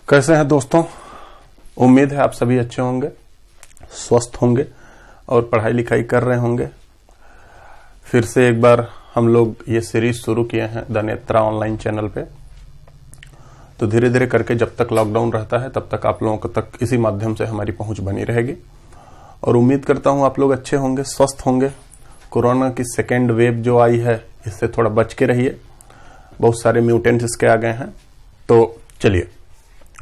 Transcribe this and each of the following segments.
कैसे हैं दोस्तों। उम्मीद है आप सभी अच्छे होंगे, स्वस्थ होंगे और पढ़ाई लिखाई कर रहे होंगे। फिर से एक बार हम लोग ये सीरीज शुरू किए हैं द नेत्रा ऑनलाइन चैनल पे। तो धीरे धीरे करके जब तक लॉकडाउन रहता है तब तक आप लोगों तक इसी माध्यम से हमारी पहुंच बनी रहेगी और उम्मीद करता हूं आप लोग अच्छे होंगे, स्वस्थ होंगे। कोरोना की सेकेंड वेव जो आई है इससे थोड़ा बच के रहिए, बहुत सारे म्यूटेंट्स इसके आ गए हैं। तो चलिए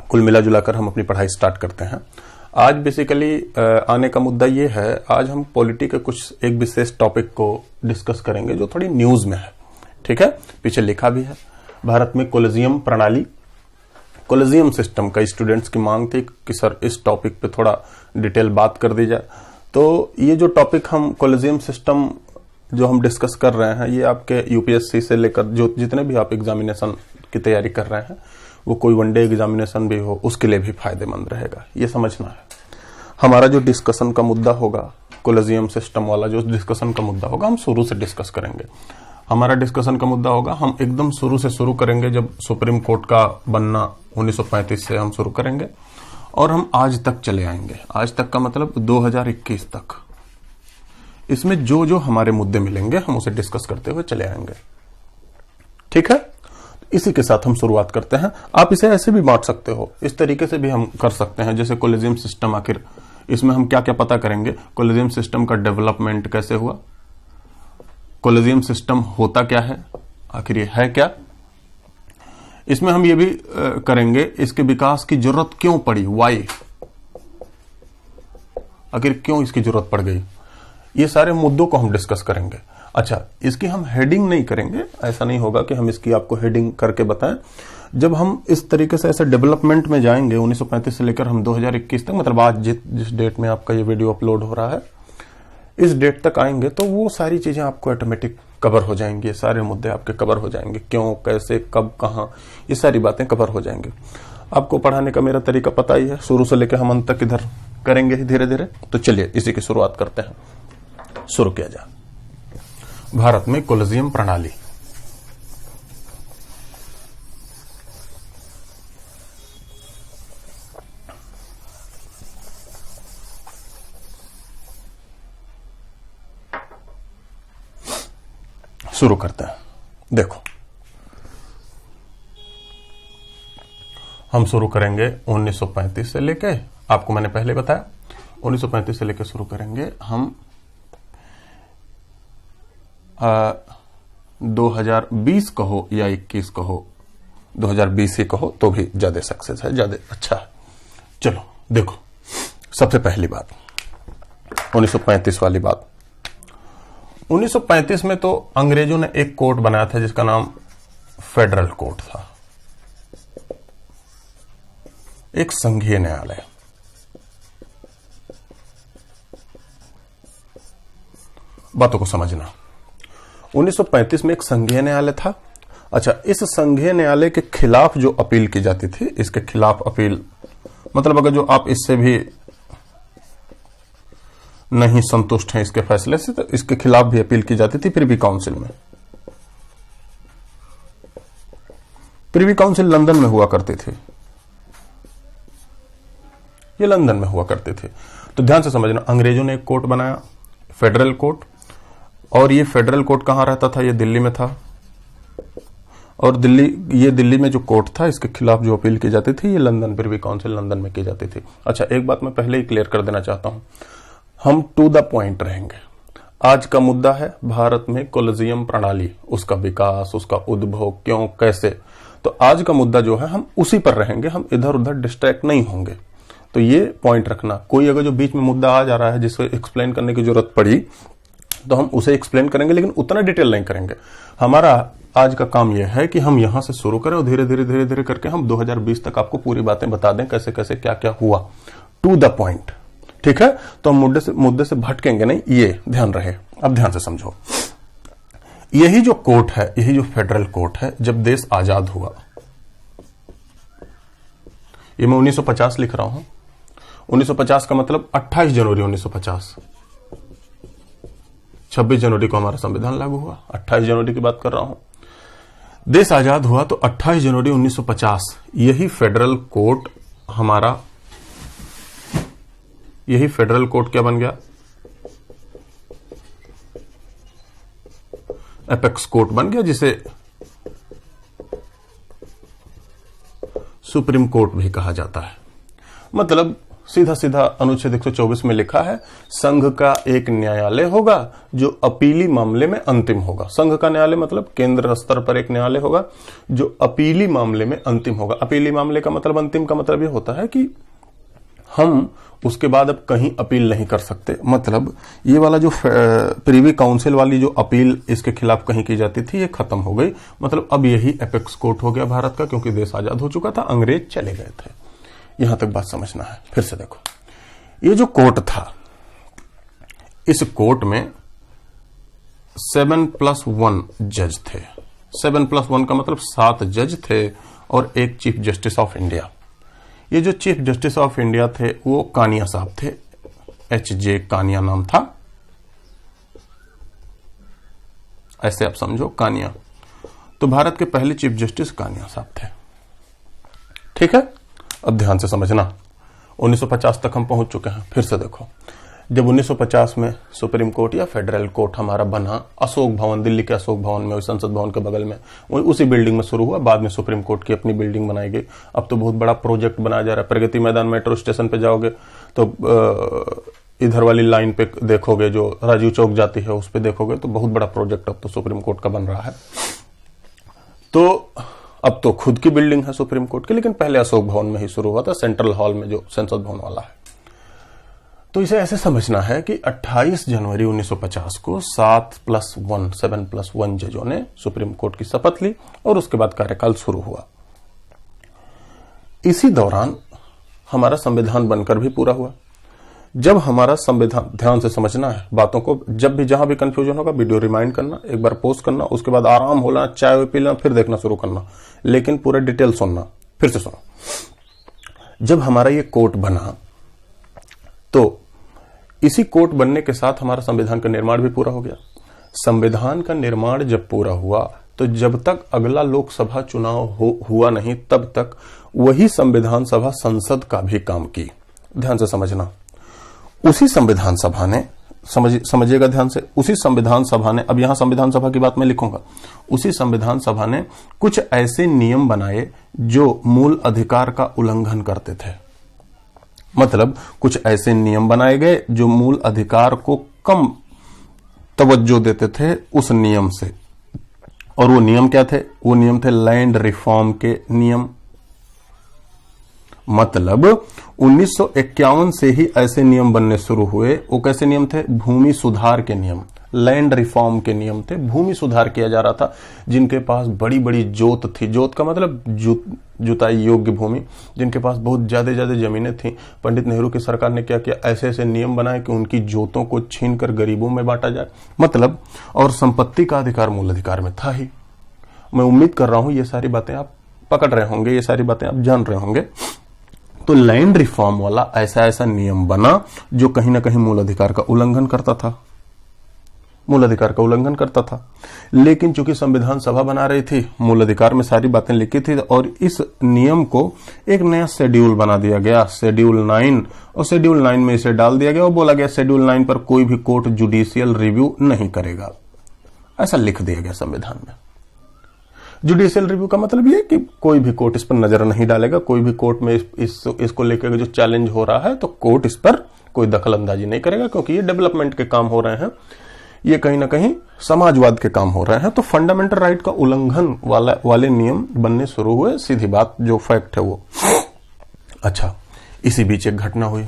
कुल मिला जुला कर हम अपनी पढ़ाई स्टार्ट करते हैं। आज बेसिकली आने का मुद्दा ये है, आज हम पॉलिटी के कुछ एक विशेष टॉपिक को डिस्कस करेंगे जो थोड़ी न्यूज में है। ठीक है, पीछे लिखा भी है। भारत में कोलिजियम प्रणाली, कोलिजियम सिस्टम का स्टूडेंट्स की मांग थी कि सर इस टॉपिक पे थोड़ा डिटेल बात कर दी जाए। तो ये जो टॉपिक हम कोलिजियम सिस्टम जो हम डिस्कस कर रहे हैं, ये आपके यूपीएससी से लेकर जो जितने भी आप एग्जामिनेशन की तैयारी कर रहे हैं, वो कोई वनडे एग्जामिनेशन भी हो उसके लिए भी फायदेमंद रहेगा, ये समझना है। हमारा जो डिस्कशन का मुद्दा होगा, कोलिजियम सिस्टम वाला जो डिस्कशन का मुद्दा होगा, हम शुरू से डिस्कस करेंगे। हमारा डिस्कशन का मुद्दा होगा, हम एकदम शुरू से शुरू करेंगे जब सुप्रीम कोर्ट का बनना 1935 से हम शुरू करेंगे और हम आज तक चले आएंगे। आज तक का मतलब 2021 तक। इसमें जो जो हमारे मुद्दे मिलेंगे हम उसे डिस्कस करते हुए चले आएंगे। ठीक है, इसी के साथ हम शुरुआत करते हैं। आप इसे ऐसे भी बांट सकते हो, इस तरीके से भी हम कर सकते हैं। जैसे कोलिजियम सिस्टम, आखिर इसमें हम क्या क्या पता करेंगे, कोलिजियम सिस्टम का डेवलपमेंट कैसे हुआ, कोलिजियम सिस्टम होता क्या है, आखिर ये है क्या। इसमें हम ये भी करेंगे इसके विकास की जरूरत क्यों पड़ी, वाई, आखिर क्यों इसकी जरूरत पड़ गई। ये सारे मुद्दों को हम डिस्कस करेंगे। अच्छा, इसकी हम हेडिंग नहीं करेंगे, ऐसा नहीं होगा कि हम इसकी आपको हेडिंग करके बताएं। जब हम इस तरीके से ऐसे डेवलपमेंट में जाएंगे 1935 से लेकर हम 2021 तक, मतलब आज जिस डेट में आपका ये वीडियो अपलोड हो रहा है, इस डेट तक आएंगे तो वो सारी चीजें आपको ऑटोमेटिक कवर हो जाएंगी। ये सारे मुद्दे आपके कवर हो जाएंगे, क्यों, कैसे, कब, कहां, ये सारी बातें कवर हो जाएंगी। आपको पढ़ाने का मेरा तरीका पता ही है, शुरू से लेकर हम अंत तक इधर करेंगे धीरे धीरे। तो चलिए इसी की शुरुआत करते हैं, शुरू किया जाए। भारत में कोलिजियम प्रणाली। शुरू करते हैं। देखो, हम शुरू करेंगे 1935 से लेके, आपको मैंने पहले बताया 1935 से लेकर शुरू करेंगे हम 2020 कहो या 21 कहो, 2020 ही कहो तो भी ज्यादा सक्सेस है, ज्यादा अच्छा है। चलो देखो, सबसे पहली बात 1935 वाली बात। 1935 में तो अंग्रेजों ने एक कोर्ट बनाया था जिसका नाम फेडरल कोर्ट था, एक संघीय न्यायालय। बातों को समझना, 1935 में एक संघीय न्यायालय था। अच्छा, इस संघीय न्यायालय के खिलाफ जो अपील की जाती थी, इसके खिलाफ अपील मतलब अगर जो आप इससे भी नहीं संतुष्ट हैं इसके फैसले से, तो इसके खिलाफ भी अपील की जाती थी प्रिवी काउंसिल में। प्रिवी काउंसिल लंदन में हुआ करती थी, ये लंदन में हुआ करती थी। तो ध्यान से समझना, अंग्रेजों ने एक कोर्ट बनाया, फेडरल कोर्ट, और ये फेडरल कोर्ट कहां रहता था, ये दिल्ली में था। और दिल्ली में जो कोर्ट था, इसके खिलाफ जो अपील की जाती थी, ये लंदन, प्रिवी काउंसिल लंदन में की जाती थी। अच्छा, एक बात मैं पहले ही क्लियर कर देना चाहता हूं, हम टू द पॉइंट रहेंगे। आज का मुद्दा है भारत में कोलिजियम प्रणाली, उसका विकास, उसका उद्भव, क्यों, कैसे। तो आज का मुद्दा जो है हम उसी पर रहेंगे, हम इधर उधर डिस्ट्रैक्ट नहीं होंगे। तो ये पॉइंट रखना, कोई अगर जो बीच में मुद्दा आ जा रहा है जिसको एक्सप्लेन करने की जरूरत पड़ी तो हम उसे एक्सप्लेन करेंगे, लेकिन उतना डिटेल नहीं करेंगे। हमारा आज का काम यह है कि हम यहां से शुरू करें और धीरे धीरे करके हम 2020 तक आपको पूरी बातें बता दें, कैसे कैसे क्या क्या हुआ, टू द पॉइंट। ठीक है, तो हम मुद्दे से भटकेंगे नहीं, ये ध्यान रहे। अब ध्यान से समझो, यही जो कोर्ट है, यही जो फेडरल कोर्ट है, जब देश आजाद हुआ, ये मैं 1950 लिख रहा हूं। 1950 का मतलब 28 जनवरी 1950, 26 जनवरी को हमारा संविधान लागू हुआ, 28 जनवरी की बात कर रहा हूं। देश आजाद हुआ तो 28 जनवरी 1950 यही फेडरल कोर्ट हमारा यही फेडरल कोर्ट क्या बन गया, एपेक्स कोर्ट बन गया, जिसे सुप्रीम कोर्ट भी कहा जाता है। मतलब सीधा सीधा अनुच्छेद 124 में लिखा है, संघ का एक न्यायालय होगा जो अपीली मामले में अंतिम होगा। संघ का न्यायालय मतलब केंद्र स्तर पर एक न्यायालय होगा जो अपीली मामले में अंतिम होगा। अपीली मामले का मतलब, अंतिम का मतलब यह होता है कि हम उसके बाद अब कहीं अपील नहीं कर सकते। मतलब ये वाला जो प्रीवी काउंसिल वाली जो अपील इसके खिलाफ कहीं की जाती थी, ये खत्म हो गई। मतलब अब यही एपेक्स कोर्ट हो गया भारत का, क्योंकि देश आजाद हो चुका था, अंग्रेज चले गए थे। यहां तक बात समझना है। फिर से देखो, ये जो कोर्ट था, इस कोर्ट में 7+1 जज थे। 7+1 का मतलब 7 जज थे और एक चीफ जस्टिस ऑफ इंडिया। ये जो चीफ जस्टिस ऑफ इंडिया थे वो कानिया साहब थे, H.J. कानिया नाम था, ऐसे आप समझो, कानिया। तो भारत के पहले चीफ जस्टिस कानिया साहब थे। ठीक है, अब ध्यान से समझना, 1950 तक हम पहुंच चुके हैं। फिर से देखो, जब 1950 में सुप्रीम कोर्ट या फेडरल कोर्ट हमारा बना, अशोक भवन, दिल्ली के अशोक भवन में, संसद भवन के बगल में, उसी बिल्डिंग में शुरू हुआ। बाद में सुप्रीम कोर्ट की अपनी बिल्डिंग बनाई गई। अब तो बहुत बड़ा प्रोजेक्ट बनाया जा रहा है। प्रगति मैदान मेट्रो स्टेशन पे जाओगे तो इधर वाली लाइन पे देखोगे, जो राजीव चौक जाती है उस पे देखोगे तो बहुत बड़ा प्रोजेक्ट अब तो सुप्रीम कोर्ट का बन रहा है। तो अब तो खुद की बिल्डिंग है सुप्रीम कोर्ट की, लेकिन पहले अशोक भवन में ही शुरू हुआ था, सेंट्रल हॉल में, जो संसद भवन वाला है। तो इसे ऐसे समझना है कि 28 जनवरी 1950 को 7+1 जजों ने सुप्रीम कोर्ट की शपथ ली और उसके बाद कार्यकाल शुरू हुआ। इसी दौरान हमारा संविधान बनकर भी पूरा हुआ। जब हमारा संविधान, ध्यान से समझना है बातों को, जब भी जहां भी कंफ्यूजन होगा वीडियो रिमाइंड करना, एक बार पोस्ट करना, उसके बाद आराम होना, चाय पी लेना, फिर देखना शुरू करना, लेकिन पूरा डिटेल सुनना। फिर से सुनो, जब हमारा ये कोर्ट बना तो इसी कोर्ट बनने के साथ हमारा संविधान का निर्माण भी पूरा हो गया। संविधान का निर्माण जब पूरा हुआ तो जब तक अगला लोकसभा चुनाव हुआ नहीं, तब तक वही संविधान सभा संसद का भी काम की। ध्यान से समझना, उसी संविधान सभा ने, समझिएगा ध्यान से, उसी संविधान सभा ने, अब यहां संविधान सभा की बात मैं लिखूंगा, उसी संविधान सभा ने कुछ ऐसे नियम बनाए जो मूल अधिकार का उल्लंघन करते थे। मतलब कुछ ऐसे नियम बनाए गए जो मूल अधिकार को कम तवज्जो देते थे उस नियम से। और वो नियम क्या थे? वो नियम थे लैंड रिफॉर्म के नियम। मतलब 1951 से ही ऐसे नियम बनने शुरू हुए। वो कैसे नियम थे? भूमि सुधार के नियम, लैंड रिफॉर्म के नियम थे। भूमि सुधार किया जा रहा था। जिनके पास बड़ी बड़ी जोत थी, जोत का मतलब जुताई योग्य भूमि, जिनके पास बहुत ज्यादा जमीनें थी, पंडित नेहरू की सरकार ने क्या किया, ऐसे ऐसे नियम बनाए कि उनकी जोतों को छीनकर गरीबों में बांटा जाए। मतलब, और संपत्ति का अधिकार मूल अधिकार में था ही। मैं उम्मीद कर रहा हूं ये सारी बातें आप पकड़ रहे होंगे, ये सारी बातें आप जान रहे होंगे। तो लैंड रिफॉर्म वाला ऐसा नियम बना जो कहीं ना कहीं मूल अधिकार का उल्लंघन करता था, मूल अधिकार का उल्लंघन करता था। लेकिन चूंकि संविधान सभा बना रही थी, मूल अधिकार में सारी बातें लिखी थी, और इस नियम को एक नया शेड्यूल बना दिया गया, शेड्यूल 9, और शेड्यूल 9 में इसे डाल दिया गया और बोला गया शेड्यूल 9 पर कोई भी कोर्ट जुडिशियल रिव्यू नहीं करेगा। ऐसा लिख दिया गया संविधान में। जुडिशियल रिव्यू का मतलब ये कि कोई भी कोर्ट इस पर नजर नहीं डालेगा, कोई भी कोर्ट में इसको लेकर जो चैलेंज हो रहा है तो कोर्ट इस पर कोई दखल अंदाजी नहीं करेगा, क्योंकि ये डेवलपमेंट के काम हो रहे हैं, ये कहीं ना कहीं समाजवाद के काम हो रहे हैं। तो फंडामेंटल राइट का उल्लंघन वाले नियम बनने शुरू हुए। सीधी बात, जो फैक्ट है वो। अच्छा, इसी बीच एक घटना हुई।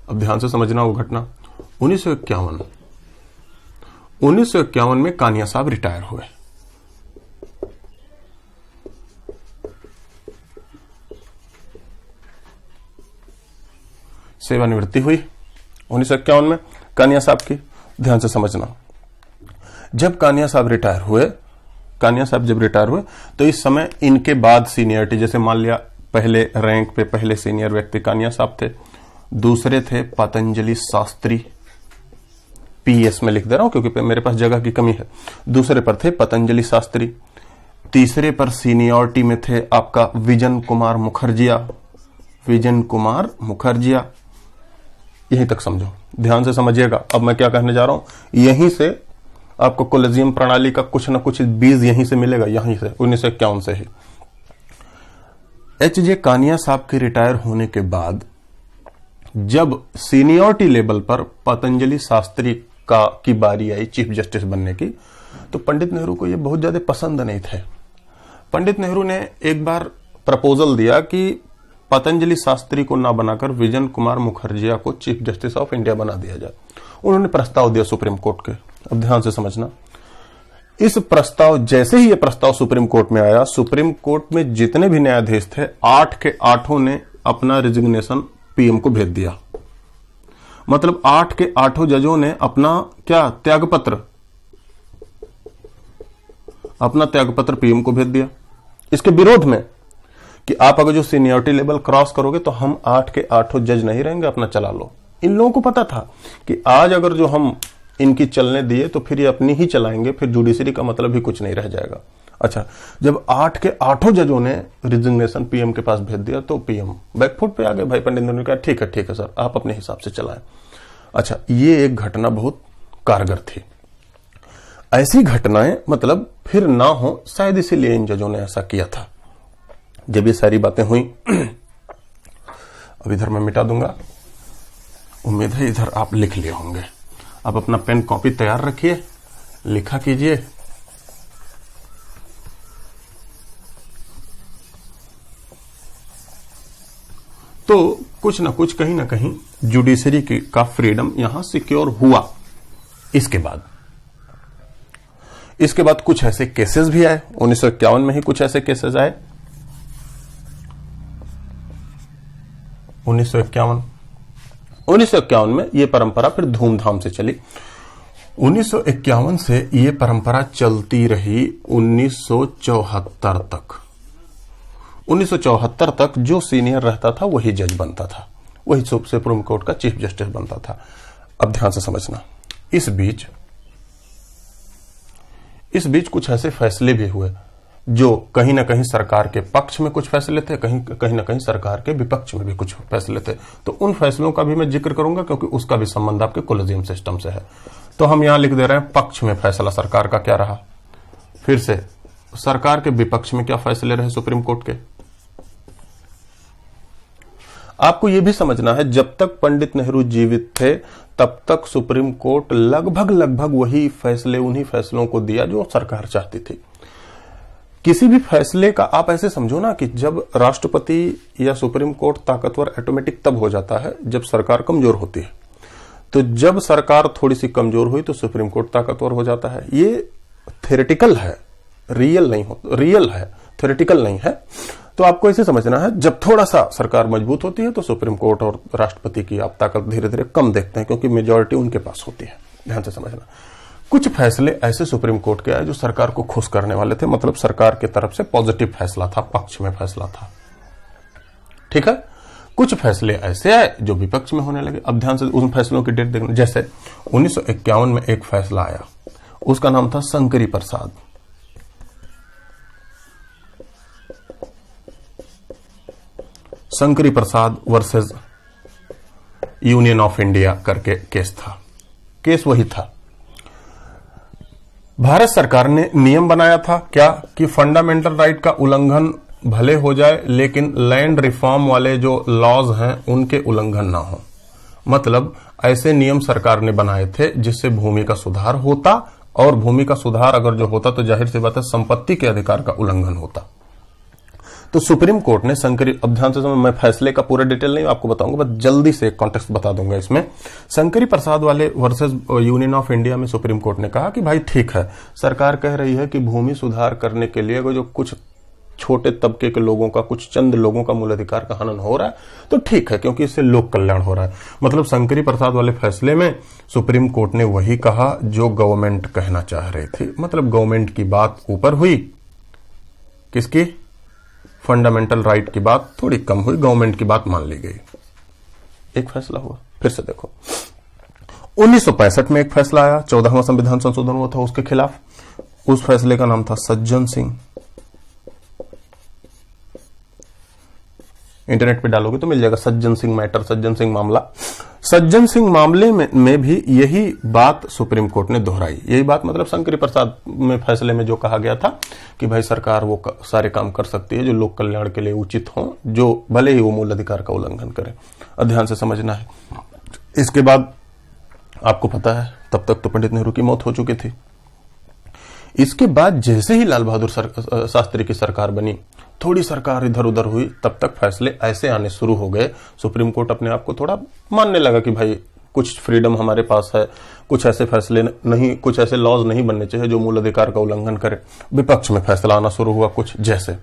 अब ध्यान से समझना वो घटना। 1951 में कानिया साहब रिटायर हुए। सेवानिवृत्ति हुई 1951 में कानिया साहब की। ध्यान से समझना, जब कानिया साहब रिटायर हुए, तो इस समय इनके बाद सीनियरिटी, जैसे मान लिया पहले रैंक पे पहले सीनियर व्यक्ति कानिया साहब थे, दूसरे थे पतंजलि शास्त्री, पीएस में लिख दे रहा हूं क्योंकि मेरे पास जगह की कमी है। दूसरे पर थे पतंजलि शास्त्री, तीसरे पर सीनियरिटी में थे आपका विजन कुमार मुखर्जिया। यहीं तक समझो, ध्यान से समझिएगा। अब मैं क्या कहने जा रहा हूं, यहीं से आपको कोलेजियम प्रणाली का कुछ ना कुछ बीज यहीं से मिलेगा, यहीं से 1951 से ही। एच.जे. कानिया साहब के रिटायर होने के बाद जब सीनियरिटी लेवल पर पतंजलि शास्त्री की बारी आई चीफ जस्टिस बनने की, तो पंडित नेहरू को यह बहुत ज्यादा पसंद नहीं थे। पंडित नेहरू ने एक बार प्रपोजल दिया कि पतंजलि शास्त्री को ना बनाकर विजन कुमार मुखर्जिया को चीफ जस्टिस ऑफ इंडिया बना दिया जाए। उन्होंने प्रस्ताव दिया सुप्रीम कोर्ट के। अब ध्यान से समझना, इस प्रस्ताव, जैसे ही यह प्रस्ताव सुप्रीम कोर्ट में आया, सुप्रीम कोर्ट में जितने भी न्यायाधीश थे 8 के 8 ने अपना रिजिग्नेशन पीएम को भेज दिया। मतलब 8 के 8 जजों ने अपना त्यागपत्र पीएम को भेज दिया, इसके विरोध में कि आप अगर जो सीनियरिटी लेवल क्रॉस करोगे तो हम 8 के 8 जज नहीं रहेंगे, अपना चला लो। इन लोगों को पता था कि आज अगर जो हम इनकी चलने दिए तो फिर ये अपनी ही चलाएंगे, फिर जुडिशरी का मतलब भी कुछ नहीं रह जाएगा। अच्छा, जब 8 के 8 जजों ने रिजिग्नेशन पीएम के पास भेज दिया तो पीएम बैकफुट पे आ गए। भाई पंडित ने कहा ठीक है सर, आप अपने हिसाब से चलाएं। अच्छा, ये एक घटना बहुत कारगर थी। ऐसी घटनाएं मतलब फिर ना हो, शायद इसीलिए इन जजों ने ऐसा किया था। जब ये सारी बातें हुई, अब इधर मैं मिटा दूंगा, उम्मीद है इधर आप लिख लिए होंगे। आप अपना पेन कॉपी तैयार रखिए, लिखा कीजिए। तो कुछ ना कुछ, कहीं ना कहीं जुडिशरी का फ्रीडम यहां सिक्योर हुआ। इसके बाद कुछ ऐसे केसेस भी आए। 1951 में ही कुछ ऐसे केसेस आए। 1951 में ये परंपरा फिर धूमधाम से चली। 1951 से ये परंपरा चलती रही 1974 तक। 1974 तक जो सीनियर रहता था वही जज बनता था, वही सुप्रीम कोर्ट का चीफ जस्टिस बनता था। अब ध्यान से समझना, इस बीच कुछ ऐसे फैसले भी हुए जो कहीं ना कहीं सरकार के पक्ष में कुछ फैसले थे, कहीं ना कहीं सरकार के विपक्ष में भी कुछ फैसले थे। तो उन फैसलों का भी मैं जिक्र करूंगा क्योंकि उसका भी संबंध आपके कोलेजियम सिस्टम से है। तो हम यहां लिख दे रहे हैं पक्ष में फैसला सरकार का क्या रहा। फिर से सरकार के विपक्ष में क्या फैसले रहे सुप्रीम कोर्ट के। आपको यह भी समझना है, जब तक पंडित नेहरू जीवित थे तब तक सुप्रीम कोर्ट लगभग वही फैसले, उन्हीं फैसलों को दिया जो सरकार चाहती थी। किसी भी फैसले का आप ऐसे समझो ना कि जब राष्ट्रपति या सुप्रीम कोर्ट ताकतवर ऑटोमेटिक तब हो जाता है जब सरकार कमजोर होती है। तो जब सरकार थोड़ी सी कमजोर हुई तो सुप्रीम कोर्ट ताकतवर हो जाता है। ये थ्योरेटिकल है, रियल है, थ्योरेटिकल नहीं है। तो आपको ऐसे समझना है, जब थोड़ा सा सरकार मजबूत होती है तो सुप्रीम कोर्ट और राष्ट्रपति की आप ताकत धीरे धीरे कम देखते हैं क्योंकि मेजॉरिटी उनके पास होती है। ध्यान से समझना, कुछ फैसले ऐसे सुप्रीम कोर्ट के आए जो सरकार को खुश करने वाले थे, मतलब सरकार की तरफ से पॉजिटिव फैसला था, पक्ष में फैसला था। ठीक है, कुछ फैसले ऐसे आए जो विपक्ष में होने लगे। अब ध्यान से उन फैसलों की डेट देखना। जैसे 1951 में एक फैसला आया, उसका नाम था शंकरी प्रसाद। शंकरी प्रसाद वर्सेस यूनियन ऑफ इंडिया करके केस था। केस वही था, भारत सरकार ने नियम बनाया था क्या कि फंडामेंटल राइट का उल्लंघन भले हो जाए लेकिन लैंड रिफॉर्म वाले जो लॉज हैं उनके उल्लंघन ना हो। मतलब ऐसे नियम सरकार ने बनाए थे जिससे भूमि का सुधार होता, और भूमि का सुधार अगर जो होता तो जाहिर सी बात है संपत्ति के अधिकार का उल्लंघन होता। तो सुप्रीम कोर्ट ने अब ध्यान से समझ, मैं फैसले का पूरा डिटेल नहीं आपको बताऊंगा, बस जल्दी से कॉन्टेक्स्ट बता दूंगा इसमें। शंकरी प्रसाद वाले वर्सेस यूनियन ऑफ इंडिया में सुप्रीम कोर्ट ने कहा कि भाई ठीक है, सरकार कह रही है कि भूमि सुधार करने के लिए अगर जो कुछ छोटे तबके के लोगों का, कुछ चंद लोगों का मूल अधिकार का हनन हो रहा है तो ठीक है, क्योंकि इससे लोक कल्याण हो रहा है। मतलब शंकरी प्रसाद वाले फैसले में सुप्रीम कोर्ट ने वही कहा जो गवर्नमेंट कहना चाह रही थी। मतलब गवर्नमेंट की बात ऊपर हुई, किसकी, फंडामेंटल राइट की बात थोड़ी कम हुई, गवर्नमेंट की बात मान ली गई। एक फैसला हुआ। फिर से देखो, 1965 में एक फैसला आया, 14वां संविधान संशोधन हुआ था उसके खिलाफ। उस फैसले का नाम था सज्जन सिंह। इंटरनेट पे डालोगे तो मिल जाएगा, सज्जन सिंह मैटर, सज्जन सिंह मामला। सज्जन सिंह मामले में भी यही बात सुप्रीम कोर्ट ने दोहराई। यही बात मतलब शंकरी प्रसाद में फैसले में जो कहा गया था कि भाई सरकार वो सारे काम कर सकती है जो लोक कल्याण के लिए उचित हो, जो भले ही वो मूल अधिकार का उल्लंघन करे। ध्यान से समझना है। इसके बाद आपको पता है तब तक तो पंडित नेहरू की मौत हो चुकी थी। इसके बाद जैसे ही लाल बहादुर शास्त्री की सरकार बनी, थोड़ी सरकार इधर उधर हुई, तब तक फैसले ऐसे आने शुरू हो गए। सुप्रीम कोर्ट अपने आप को थोड़ा मानने लगा कि भाई कुछ फ्रीडम हमारे पास है, कुछ ऐसे फैसले नहीं, कुछ ऐसे लॉज नहीं बनने चाहिए जो मूल अधिकार का उल्लंघन करे। विपक्ष में फैसला आना शुरू हुआ कुछ, जैसे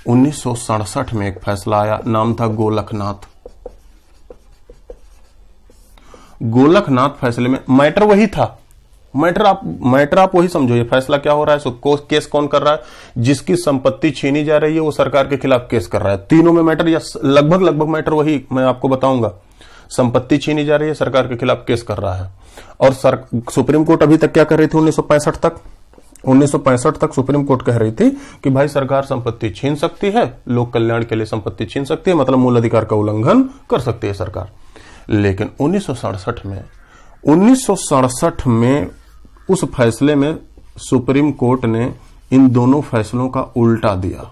1967 में एक फैसला आया, नाम था गोलकनाथ। गोलकनाथ फैसले में मैटर वही था, मैटर आप वही समझो। ये फैसला क्या हो रहा है, केस कौन कर रहा है, जिसकी संपत्ति छीनी जा रही है वो सरकार के खिलाफ केस कर रहा है। तीनों में मैटर या लगभग मैटर वही मैं आपको बताऊंगा। संपत्ति छीनी जा रही है, सरकार के खिलाफ केस कर रहा है। और सुप्रीम कोर्ट अभी तक क्या कर रही थी, 1965 तक सुप्रीम कोर्ट कह रही थी कि भाई सरकार संपत्ति छीन सकती है, लोक कल्याण के लिए संपत्ति छीन सकती है, मतलब मूल अधिकार का उल्लंघन कर सकती है सरकार। लेकिन 1967 में उस फैसले में सुप्रीम कोर्ट ने इन दोनों फैसलों का उल्टा दिया।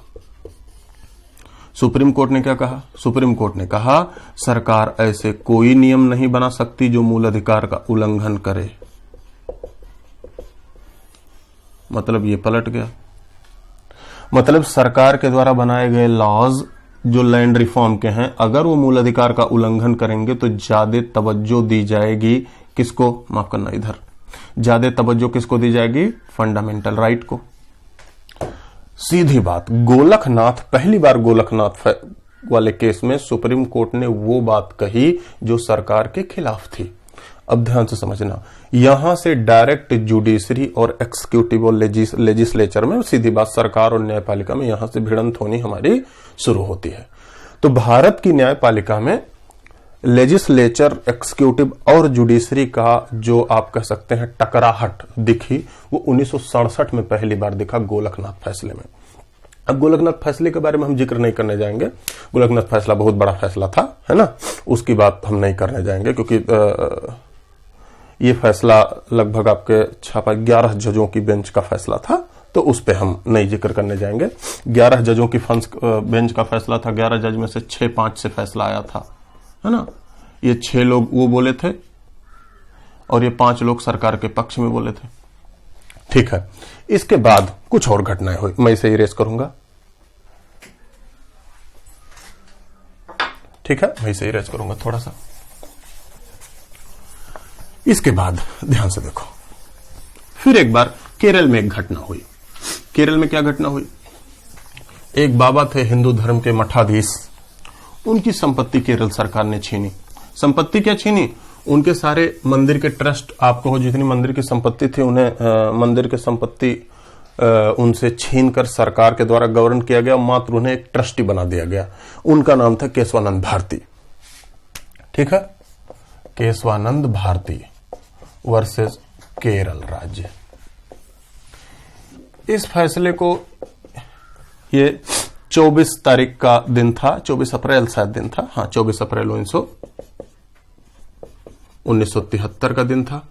सुप्रीम कोर्ट ने क्या कहा, सुप्रीम कोर्ट ने कहा सरकार ऐसे कोई नियम नहीं बना सकती जो मूल अधिकार का उल्लंघन करे। मतलब ये पलट गया। मतलब सरकार के द्वारा बनाए गए लॉज जो लैंड रिफॉर्म के हैं, अगर वो मूल अधिकार का उल्लंघन करेंगे तो ज्यादा तवज्जो दी जाएगी किसको, माफ करना इधर, ज्यादा तवज्जो किसको दी जाएगी, फंडामेंटल राइट को। सीधी बात, गोलकनाथ, पहली बार गोलकनाथ वाले केस में सुप्रीम कोर्ट ने वो बात कही जो सरकार के खिलाफ थी। अब ध्यान से समझना, यहां से डायरेक्ट जुडिशरी और एक्सिक्यूटिव और लेजिस्लेचर में, सीधी बात सरकार और न्यायपालिका में यहां से भिड़ंत होनी हमारी शुरू होती है। तो भारत की न्यायपालिका में लेजिस्लेचर, एक्सिक्यूटिव और जुडिशरी का जो आप कह सकते हैं टकराहट दिखी, वो 1967 में पहली बार दिखा गोलकनाथ फैसले में। अब गोलकनाथ फैसले के बारे में हम जिक्र नहीं करने जाएंगे, गोलकनाथ फैसला बहुत बड़ा फैसला था, है ना, उसकी बात हम नहीं करने जाएंगे, क्योंकि ये फैसला लगभग आपके 11 जजों की बेंच का फैसला था, तो उस पे हम नहीं जिक्र करने जाएंगे। 11 जजों की बेंच का फैसला था, 11 जज में से 6-5 से फैसला आया था, है ना। ये 6 लोग वो बोले थे और ये 5 लोग सरकार के पक्ष में बोले थे। ठीक है, इसके बाद कुछ और घटनाएं हुई, मैं इसे इरेज करूंगा। ठीक है, मैं इसे इरेज करूंगा थोड़ा सा। इसके बाद ध्यान से देखो, फिर एक बार केरल में एक घटना हुई। केरल में क्या घटना हुई, एक बाबा थे हिंदू धर्म के मठाधीश, उनकी संपत्ति केरल सरकार ने छीनी। संपत्ति क्या छीनी, उनके सारे मंदिर के ट्रस्ट, आपको जितनी मंदिर की संपत्ति थी उन्हें मंदिर की संपत्ति उनसे छीनकर सरकार के द्वारा गवर्न किया गया, मात्र उन्हें एक ट्रस्टी बना दिया गया। उनका नाम था केशवानंद भारती। ठीक है, केशवानंद भारती वर्सेस केरल राज्य। इस फैसले को, ये 24 तारीख का दिन था, 24 अप्रैल शायद दिन था, हाँ 24 अप्रैल 1973 का दिन था।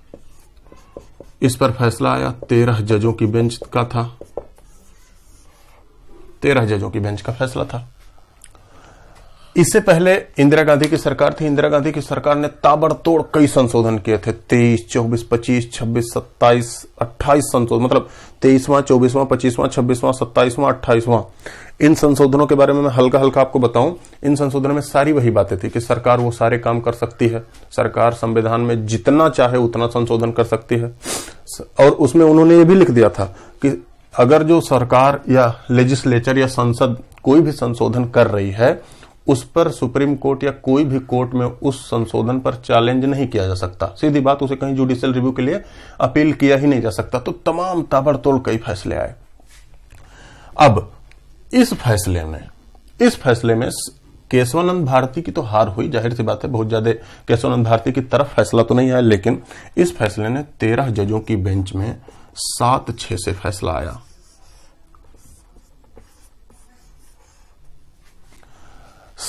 इस पर फैसला आया, 13 जजों की बेंच का था, 13 जजों की बेंच का फैसला था। इससे पहले इंदिरा गांधी की सरकार थी। इंदिरा गांधी की सरकार ने ताबड़तोड़ कई संशोधन किए थे, 23, 24, 25, 26, 27, 28 संशोधन, मतलब 23वां, 24वां, 25वां, 26वां, 27वां, 28वां। इन संशोधनों के बारे में मैं हल्का हल्का आपको बताऊं, इन संशोधनों में सारी वही बातें थी कि सरकार वो सारे काम कर सकती है, सरकार संविधान में जितना चाहे उतना संशोधन कर सकती है। और उसमें उन्होंने ये भी लिख दिया था कि अगर जो सरकार या लेजिस्लेचर या संसद कोई भी संशोधन कर रही है, उस पर सुप्रीम कोर्ट या कोई भी कोर्ट में उस संशोधन पर चैलेंज नहीं किया जा सकता। सीधी बात, उसे कहीं जुडिशियल रिव्यू के लिए अपील किया ही नहीं जा सकता। तो तमाम ताबड़तोड़ कई फैसले आए। अब इस फैसले में केशवानंद भारती की तो हार हुई, जाहिर सी बात है, बहुत ज्यादा केशवानंद भारती की तरफ फैसला तो नहीं आया, लेकिन इस फैसले ने 13 जजों की बेंच में 7-6 से फैसला आया।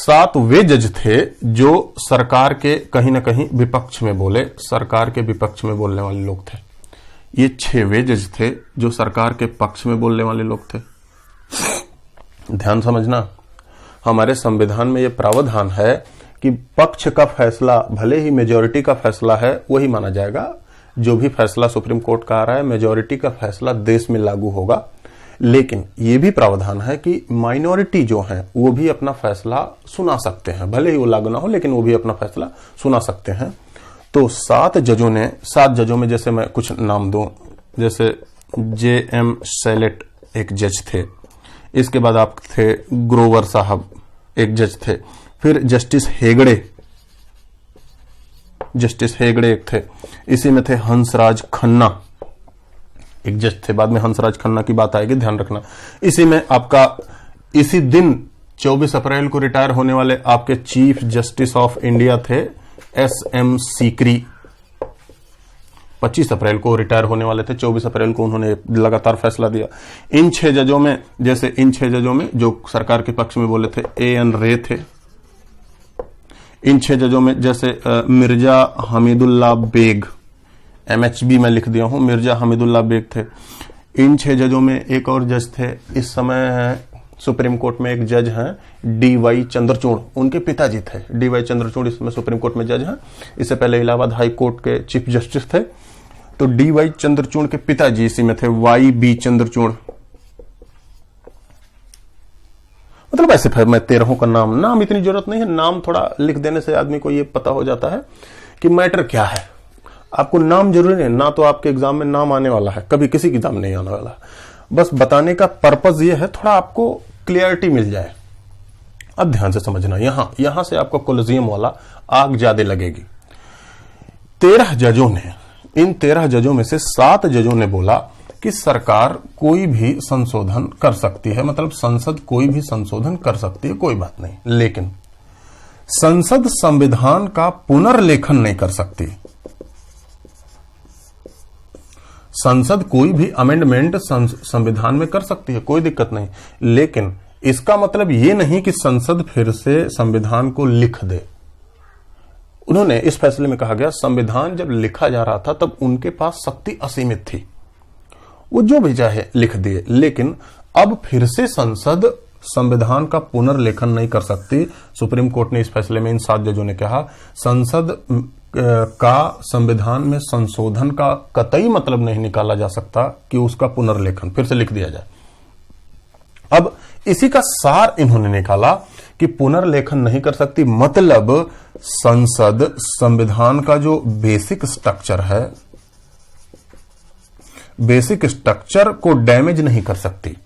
7 वे जज थे जो सरकार के कहीं ना कहीं विपक्ष में बोले, सरकार के विपक्ष में बोलने वाले लोग थे। ये 6 वे जज थे जो सरकार के पक्ष में बोलने वाले लोग थे। ध्यान समझना, हमारे संविधान में यह प्रावधान है कि पक्ष का फैसला भले ही मेजॉरिटी का फैसला है वही माना जाएगा। जो भी फैसला सुप्रीम कोर्ट का आ रहा है मेजॉरिटी का फैसला देश में लागू होगा। लेकिन यह भी प्रावधान है कि माइनॉरिटी जो है वो भी अपना फैसला सुना सकते हैं, भले ही वो लागू ना हो लेकिन वो भी अपना फैसला सुना सकते हैं। तो 7 जजों में जैसे मैं कुछ नाम दूं, जैसे J.M. शैलेट एक जज थे, इसके बाद आप थे ग्रोवर साहब एक जज थे, फिर जस्टिस हेगड़े एक थे, इसी में थे हंसराज खन्ना एक जज थे। बाद में हंसराज खन्ना की बात आएगी, ध्यान रखना। इसी में आपका इसी दिन 24 अप्रैल को रिटायर होने वाले आपके चीफ जस्टिस ऑफ इंडिया थे S.M. सीकरी। 25 अप्रैल को रिटायर होने वाले थे, 24 अप्रैल को उन्होंने लगातार फैसला दिया। इन 6 जजों में जो सरकार के पक्ष में बोले थे A.N. रे थे। इन 6 जजों में जैसे मिर्जा हमीदुल्लाह बेग, MHB में लिख दिया हूं, मिर्जा हमीदुल्लाह बेग थे। इन 6 जजों में एक और जज थे, इस समय सुप्रीम कोर्ट में एक जज हैं D.Y. चंद्रचूड़, उनके पिताजी थे। D.Y. चंद्रचूड़ इस समय सुप्रीम कोर्ट में जज हैं, इससे पहले इलाहाबाद हाई कोर्ट के चीफ जस्टिस थे। तो D.Y. चंद्रचूड़ के पिताजी इसी में थे Y.B. चंद्रचूड़। मतलब ऐसे मैं 13 का नाम इतनी जरूरत नहीं है, नाम थोड़ा लिख देने से आदमी को ये पता हो जाता है कि मैटर क्या है। आपको नाम जरूरी नहीं, ना तो आपके एग्जाम में नाम आने वाला है, कभी किसी एग्जाम नहीं आने वाला है। बस बताने का पर्पज ये है थोड़ा आपको क्लियरिटी मिल जाए। अब ध्यान से समझना, यहां से आपको कोलिजियम वाला आग ज्यादा लगेगी। 13 जजों ने, इन 13 जजों में से 7 जजों ने बोला कि सरकार कोई भी संशोधन कर सकती है, मतलब संसद कोई भी संशोधन कर सकती है, कोई बात नहीं, लेकिन संसद संविधान का पुनर्लेखन नहीं कर सकती। संसद कोई भी अमेंडमेंट संविधान में कर सकती है, कोई दिक्कत नहीं, लेकिन इसका मतलब यह नहीं कि संसद फिर से संविधान को लिख दे। उन्होंने इस फैसले में कहा गया संविधान जब लिखा जा रहा था तब उनके पास शक्ति असीमित थी, वो जो भी चाहे लिख दिए, लेकिन अब फिर से संसद संविधान का पुनर्लेखन नहीं कर सकती। सुप्रीम कोर्ट ने इस फैसले में इन 7 जजों ने कहा संसद का संविधान में संशोधन का कतई मतलब नहीं निकाला जा सकता कि उसका पुनर्लेखन फिर से लिख दिया जाए। अब इसी का सार इन्होंने निकाला कि पुनर्लेखन नहीं कर सकती, मतलब संसद संविधान का जो बेसिक स्ट्रक्चर है, बेसिक स्ट्रक्चर को डैमेज नहीं कर सकती।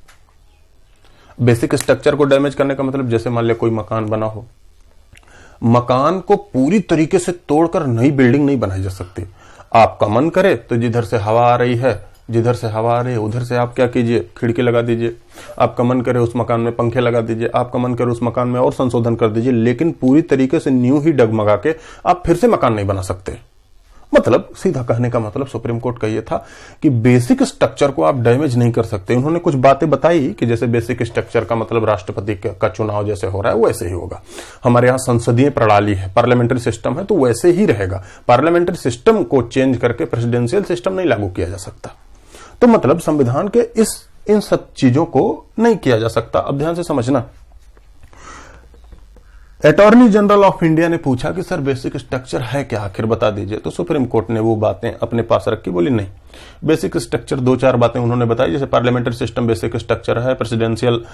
बेसिक स्ट्रक्चर को डैमेज करने का मतलब जैसे मान लिया कोई मकान बना हो, मकान को पूरी तरीके से तोड़कर नई बिल्डिंग नहीं बनाई जा सकती। आपका मन करे तो जिधर से हवा आ रही है उधर से आप क्या कीजिए, खिड़की लगा दीजिए। आपका मन करे उस मकान में पंखे लगा दीजिए, आपका मन करे उस मकान में और संशोधन कर दीजिए, लेकिन पूरी तरीके से न्यू ही डगमगा के आप फिर से मकान नहीं बना सकते। मतलब सीधा कहने का मतलब सुप्रीम कोर्ट का यह था कि बेसिक स्ट्रक्चर को आप डैमेज नहीं कर सकते। उन्होंने कुछ बातें बताई कि जैसे बेसिक स्ट्रक्चर का मतलब राष्ट्रपति का चुनाव जैसे हो रहा है वैसे ही होगा। हमारे यहां संसदीय प्रणाली है, पार्लियामेंट्री सिस्टम है, तो वैसे ही रहेगा। पार्लियामेंट्री सिस्टम को चेंज करके प्रेसिडेंशियल सिस्टम नहीं लागू किया जा सकता। तो मतलब संविधान के इन सब चीजों को नहीं किया जा सकता। अब ध्यान से समझना, अटॉर्नी जनरल ऑफ इंडिया ने पूछा कि सर बेसिक स्ट्रक्चर है क्या, आखिर बता दीजिए। तो सुप्रीम कोर्ट ने वो बातें अपने पास रखी, बोली नहीं, बेसिक स्ट्रक्चर 2-4 बातें उन्होंने बताई, जैसे पार्लियामेंट्री सिस्टम बेसिक स्ट्रक्चर है, प्रेसिडेंशियल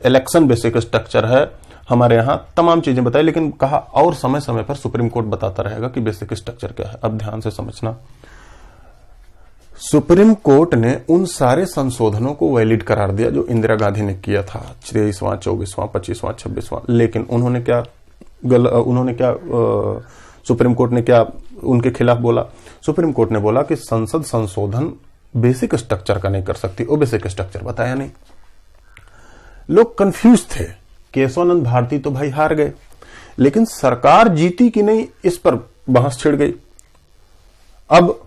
इलेक्शन बेसिक स्ट्रक्चर है, हमारे यहां तमाम चीजें बताई, लेकिन कहा और समय समय पर सुप्रीम कोर्ट बताता रहेगा कि बेसिक स्ट्रक्चर क्या है। अब ध्यान से समझना, सुप्रीम कोर्ट ने उन सारे संशोधनों को वैलिड करार दिया जो इंदिरा गांधी ने किया था, 23वां, 24वां, 25वां, 26वां, लेकिन उन्होंने क्या सुप्रीम कोर्ट ने क्या उनके खिलाफ बोला? सुप्रीम कोर्ट ने बोला कि संसद संशोधन बेसिक स्ट्रक्चर का नहीं कर सकती। वो बेसिक स्ट्रक्चर बताया नहीं। लोग कंफ्यूज थे। केशवानंद भारती तो भाई हार गए, लेकिन सरकार जीती कि नहीं इस पर बहस छिड़ गई। अब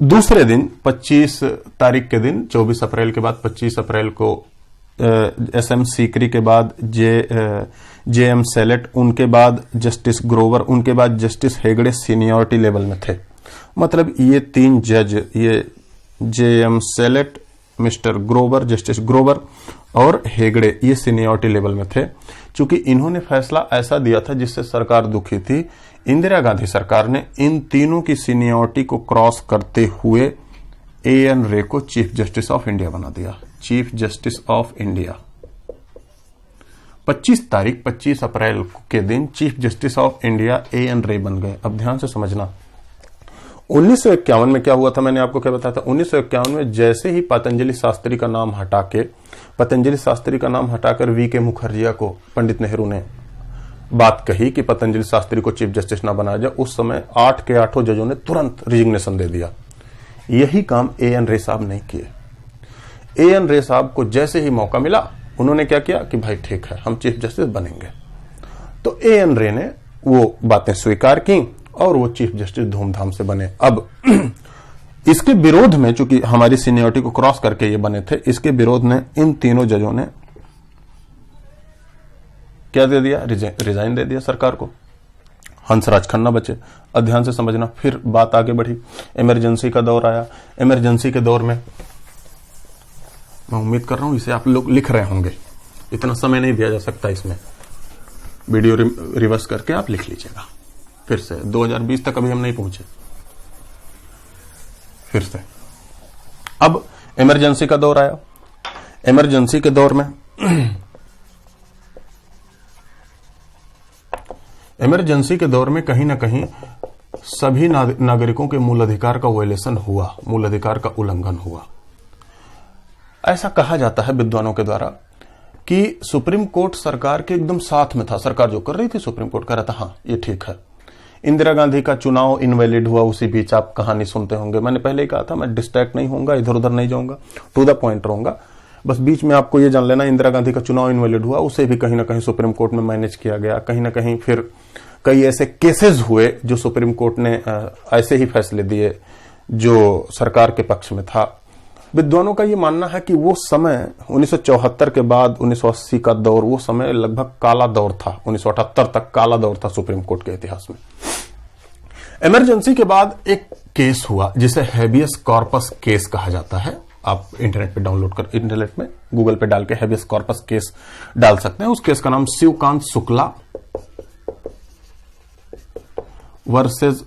दूसरे दिन 25 तारीख के दिन, 24 अप्रैल के बाद 25 अप्रैल को SM सीकरी के बाद JM सेलेट, उनके बाद जस्टिस ग्रोवर, उनके बाद जस्टिस हेगड़े सीनियरिटी लेवल में थे। मतलब ये 3 जज, ये JM select, mister Grover, justice Grover और हेगड़े, ये सीनियरिटी लेवल में थे। चूंकि इन्होंने फैसला ऐसा दिया था जिससे सरकार दुखी थी, इंदिरा गांधी सरकार ने इन तीनों की सीनियरिटी को क्रॉस करते हुए AN रे को चीफ जस्टिस ऑफ इंडिया बना दिया। चीफ जस्टिस ऑफ इंडिया 25 अप्रैल के दिन chief justice of India AN रे बन गए। अब ध्यान से समझना, 1951 में क्या हुआ था, मैंने आपको क्या बताया था। 1951 में जैसे ही पतंजलि शास्त्री का नाम हटाकर VK मुखर्जिया को पंडित नेहरू ने बात कही कि पतंजलि शास्त्री को चीफ जस्टिस ना बनाया जाए, उस समय 8 के 8 जजों ने तुरंत रिजिग्नेशन दे दिया। यही काम AN रे साहब नहीं किए। AN रे साहब को जैसे ही मौका मिला, उन्होंने क्या किया कि भाई ठीक है, हम चीफ जस्टिस बनेंगे। तो AN रे ने वो बातें स्वीकार की और वो चीफ जस्टिस धूमधाम से बने। अब इसके विरोध में, चूंकि हमारी सीनियरिटी को क्रॉस करके ये बने थे, इसके विरोध में इन तीनों जजों ने क्या दे दिया, रिजाइन दे दिया सरकार को। हंसराज खन्ना बचे। अब ध्यान से समझना, फिर बात आगे बढ़ी, इमरजेंसी का दौर आया। इमरजेंसी के दौर में मैं उम्मीद कर रहा हूं इसे आप लोग लिख रहे होंगे, इतना समय नहीं दिया जा सकता इसमें, वीडियो रिवर्स करके आप लिख लीजिएगा। फिर से 2020 तक अभी हम नहीं पहुंचे। फिर से अब इमरजेंसी का दौर आया। इमरजेंसी के दौर में कहीं ना कहीं सभी नागरिकों के मूल अधिकार का वायलेशन हुआ, मूल अधिकार का उल्लंघन हुआ। ऐसा कहा जाता है विद्वानों के द्वारा कि सुप्रीम कोर्ट सरकार के एकदम साथ में था। सरकार जो कर रही थी, सुप्रीम कोर्ट कह रहा था हाँ ये ठीक है। इंदिरा गांधी का चुनाव इनवैलिड हुआ, उसी बीच आप कहानी सुनते होंगे। मैंने पहले ही कहा था मैं डिस्ट्रैक्ट नहीं होऊंगा, इधर उधर नहीं जाऊंगा, टू द पॉइंट रहूंगा। बस बीच में आपको ये जान लेना, इंदिरा गांधी का चुनाव इनवैलिड हुआ, उसे भी कहीं ना कहीं सुप्रीम कोर्ट में मैनेज किया गया। कहीं ना कहीं फिर कई ऐसे केसेस हुए जो सुप्रीम कोर्ट ने ऐसे ही फैसले दिए जो सरकार के पक्ष में था। विद्वानों का ये मानना है कि वो समय 1974 के बाद 1980 का दौर, वो समय लगभग काला दौर था। 1978 तक काला दौर था सुप्रीम कोर्ट के इतिहास में। इमरजेंसी के बाद एक केस हुआ जिसे हैबियस कॉर्पस केस कहा जाता है। आप इंटरनेट पे डाउनलोड कर, इंटरनेट में गूगल पे डाल के हैबियस कॉर्पस केस डाल सकते हैं। उस केस का नाम शिवकांत शुक्ला वर्सेस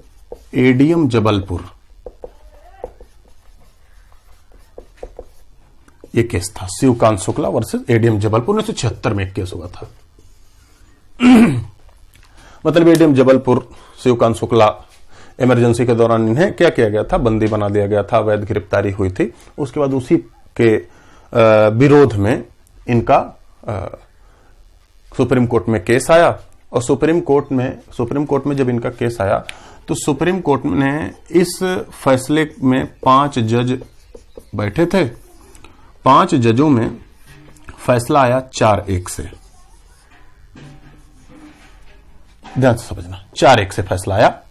ADM जबलपुर, ये केस था। शिवकांत शुक्ला वर्सेस ADM जबलपुर 1976 में एक केस हुआ था। मतलब ADM जबलपुर, शिवकांत शुक्ला, इमरजेंसी के दौरान इन्हें क्या किया गया था, बंदी बना दिया गया था, अवैध गिरफ्तारी हुई थी। उसके बाद उसी के विरोध में इनका सुप्रीम कोर्ट में केस आया। और सुप्रीम कोर्ट में जब इनका केस आया तो सुप्रीम कोर्ट ने इस फैसले में 5 जज बैठे थे। 5 जजों में फैसला आया 4-1 से। ध्यान से समझना, 4-1 से फैसला आया।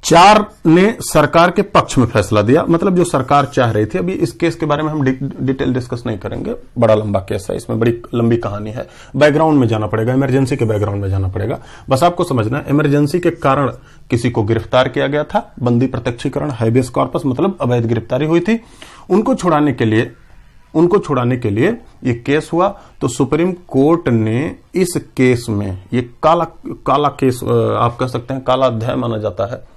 4 ने सरकार के पक्ष में फैसला दिया, मतलब जो सरकार चाह रही थी। अभी इस केस के बारे में हम डिटेल डिस्कस नहीं करेंगे, बड़ा लंबा केस है, इसमें बड़ी लंबी कहानी है, बैकग्राउंड में जाना पड़ेगा, इमरजेंसी के बैकग्राउंड में जाना पड़ेगा। बस आपको समझना है, इमरजेंसी के कारण किसी को गिरफ्तार किया गया था, बंदी प्रत्यक्षीकरण, हैबियस कॉर्पस, मतलब अवैध गिरफ्तारी हुई थी। उनको छुड़ाने के लिए ये केस हुआ। तो सुप्रीम कोर्ट ने इस केस में, ये काला केस आप कह सकते हैं, काला अध्याय माना जाता है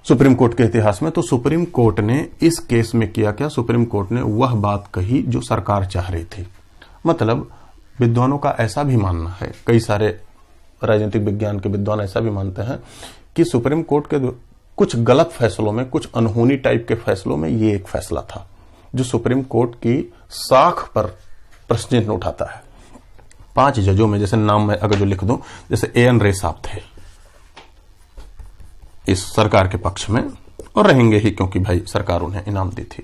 सुप्रीम कोर्ट के इतिहास में। तो सुप्रीम कोर्ट ने इस केस में किया क्या, सुप्रीम कोर्ट ने वह बात कही जो सरकार चाह रही थी। मतलब विद्वानों का ऐसा भी मानना है, कई सारे राजनीतिक विज्ञान के विद्वान ऐसा भी मानते हैं कि सुप्रीम कोर्ट के कुछ गलत फैसलों में, कुछ अनहोनी टाइप के फैसलों में ये एक फैसला था जो सुप्रीम कोर्ट की साख पर प्रश्न चिन्ह उठाता है। 5 जजों में, जैसे नाम मैं अगर जो लिख दूं, जैसे AN रे साहब थे इस सरकार के पक्ष में, और रहेंगे ही क्योंकि भाई सरकार उन्हें इनाम दी थी।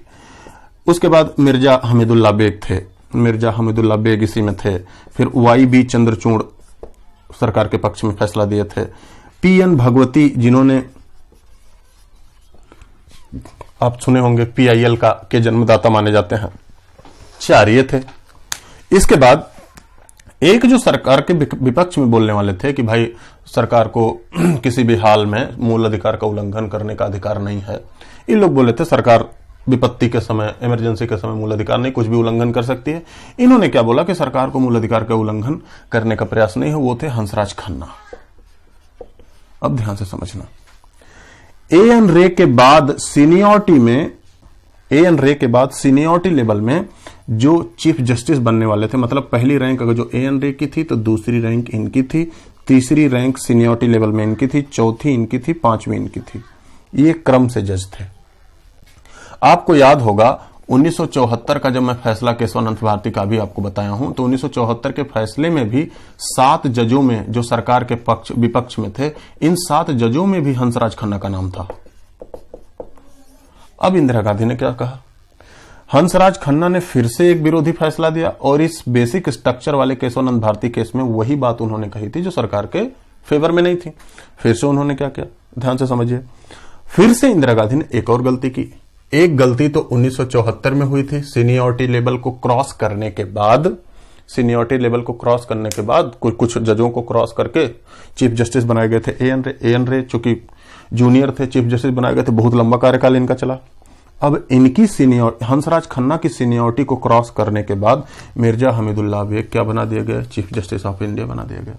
उसके बाद मिर्जा हमीदुल्ला बेग थे, मिर्जा हमीदुल्ला बेग इसी में थे। फिर YB चंद्रचूड़ सरकार के पक्ष में फैसला दिए थे। PN भगवती, जिन्होंने आप सुने होंगे PIL के जन्मदाता माने जाते हैं, 4 ये थे। इसके बाद एक जो सरकार के विपक्ष में बोलने वाले थे कि भाई सरकार को किसी भी हाल में मूल अधिकार का उल्लंघन करने का अधिकार नहीं है। इन लोग बोले थे सरकार विपत्ति के समय, इमरजेंसी के समय मूल अधिकार नहीं, कुछ भी उल्लंघन कर सकती है। इन्होंने क्या बोला कि सरकार को मूल अधिकार का उल्लंघन करने का प्रयास नहीं है। वो थे हंसराज खन्ना। अब ध्यान से समझना, एएन रे के बाद सीनियरिटी लेवल में जो चीफ जस्टिस बनने वाले थे, मतलब पहली रैंक अगर जो एएन रे की थी तो दूसरी रैंक इनकी थी, तीसरी रैंक सीनियरिटी लेवल में इनकी थी, चौथी इनकी थी, पांचवी इनकी थी। ये क्रम से जज थे। आपको याद होगा 1974 का जब मैं फैसला केशवानंद भारती का भी आपको बताया हूं, तो 1974 के फैसले में भी 7 जजों में जो सरकार के विपक्ष में थे, इन 7 जजों में भी हंसराज खन्ना का नाम था। अब इंदिरा गांधी ने क्या कहा, हंसराज खन्ना ने फिर से एक विरोधी फैसला दिया और इस बेसिक स्ट्रक्चर वाले केशवानंद भारती केस में वही बात उन्होंने कही थी जो सरकार के फेवर में नहीं थी। फिर से उन्होंने क्या किया, ध्यान से समझिए। फिर से इंदिरा गांधी ने एक और गलती की। एक गलती तो 1974 में हुई थी, सीनियरिटी लेवल को क्रॉस करने के बाद कुछ जजों को क्रॉस करके चीफ जस्टिस बनाए गए थे एएन रे चूंकि जूनियर थे, चीफ जस्टिस बनाए गए थे, बहुत लंबा कार्यकाल इनका चला। अब इनकी हंसराज खन्ना की सीनियरिटी को क्रॉस करने के बाद मिर्जा हमीदुल्लाह बेग क्या बना दिए गए, चीफ जस्टिस ऑफ इंडिया बना दिया गया।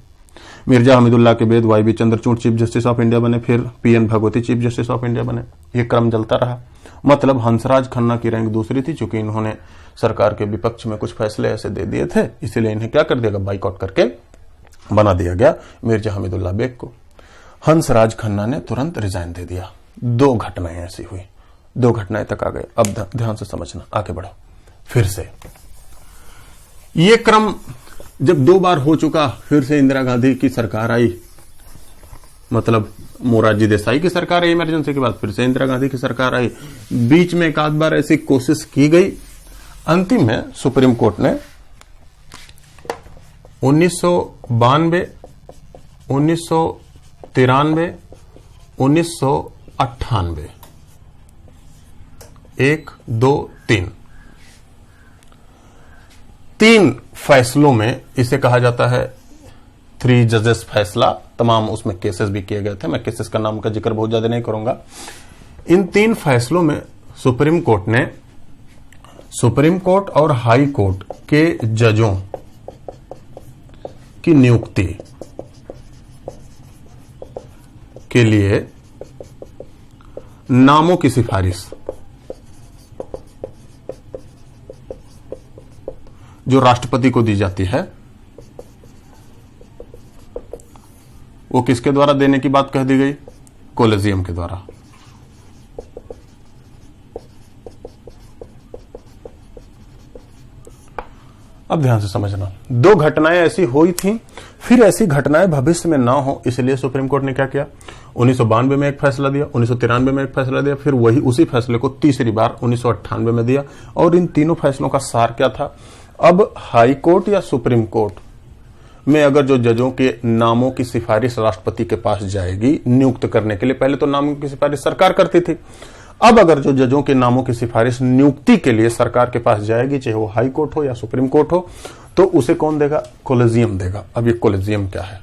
मिर्जा हमीदुल्लाह के बाद YB Chandrachud chief justice of India बने, फिर PN Bhagwati chief justice of India बने। ये क्रम चलता रहा। मतलब हंसराज खन्ना की रैंक दूसरी थी, चूंकि इन्होंने सरकार के विपक्ष में कुछ फैसले ऐसे दे दिए थे, इसीलिए इन्हें क्या कर दिया गया, बाइकआउट करके बना दिया गया मिर्जा हमीदुल्लाह बेग को। हंसराज खन्ना ने तुरंत रिजाइन दे दिया। 2 घटनाएं ऐसी हुई, 2 घटनाएं तक आ गए। अब ध्यान से समझना, आगे बढ़ो। फिर से ये क्रम जब 2 बार हो चुका, फिर से इंदिरा गांधी की सरकार आई, मतलब मोरारजी देसाई की सरकार आई इमरजेंसी के बाद, फिर से इंदिरा गांधी की सरकार आई। बीच में एक आध बार ऐसी कोशिश की गई। अंतिम में सुप्रीम कोर्ट ने 1992, 1993, 1998 1, 2, 3 फैसलों में, इसे कहा जाता है 3 जजेस फैसला। तमाम उसमें केसेस भी किए गए थे, मैं केसेस का नाम का जिक्र बहुत ज्यादा नहीं करूंगा। इन 3 फैसलों में सुप्रीम कोर्ट और हाई कोर्ट के जजों की नियुक्ति के लिए नामों की सिफारिश जो राष्ट्रपति को दी जाती है, वो किसके द्वारा देने की बात कह दी गई, कोलेजियम के द्वारा। अब ध्यान से समझना, 2 घटनाएं ऐसी हुई थी, फिर ऐसी घटनाएं भविष्य में ना हो, इसलिए सुप्रीम कोर्ट ने क्या किया, 1992 में एक फैसला दिया, 1993 में एक फैसला दिया, फिर वही उसी फैसले को तीसरी बार 1998 में दिया। और इन तीनों फैसलों का सार क्या था, अब हाई कोर्ट या सुप्रीम कोर्ट में अगर जो जजों के नामों की सिफारिश राष्ट्रपति के पास जाएगी नियुक्त करने के लिए, पहले तो नामों की सिफारिश सरकार करती थी, अब अगर जो जजों के नामों की सिफारिश नियुक्ति के लिए सरकार के पास जाएगी, चाहे वो हाई कोर्ट हो या सुप्रीम कोर्ट हो, तो उसे कौन देगा, कोलेजियम देगा। अब ये कोलेजियम क्या है,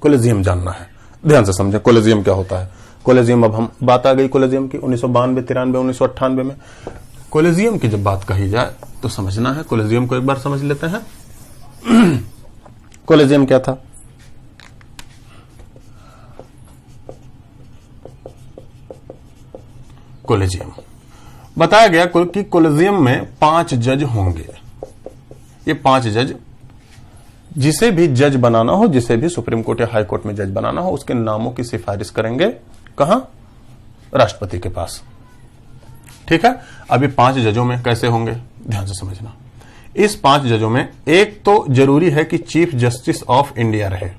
कोलेजियम जानना है, ध्यान से समझे कोलेजियम क्या होता है। कोलेजियम, अब हम बात आ गई कोलेजियम की 1992, 93, 1998 में। कोलेजियम की जब बात कही जाए तो समझना है, कोलेजियम को एक बार समझ लेते हैं। कोलेजियम क्या था, कोलेजियम बताया गया कि कोलेजियम में 5 जज होंगे। ये 5 जज, जिसे भी जज बनाना हो, जिसे भी सुप्रीम कोर्ट या हाई कोर्ट में जज बनाना हो, उसके नामों की सिफारिश करेंगे कहां, राष्ट्रपति के पास। ठीक है। अब ये 5 जजों में कैसे होंगे, ध्यान से समझना। इस 5 जजों में एक तो जरूरी है कि चीफ जस्टिस ऑफ इंडिया रहे,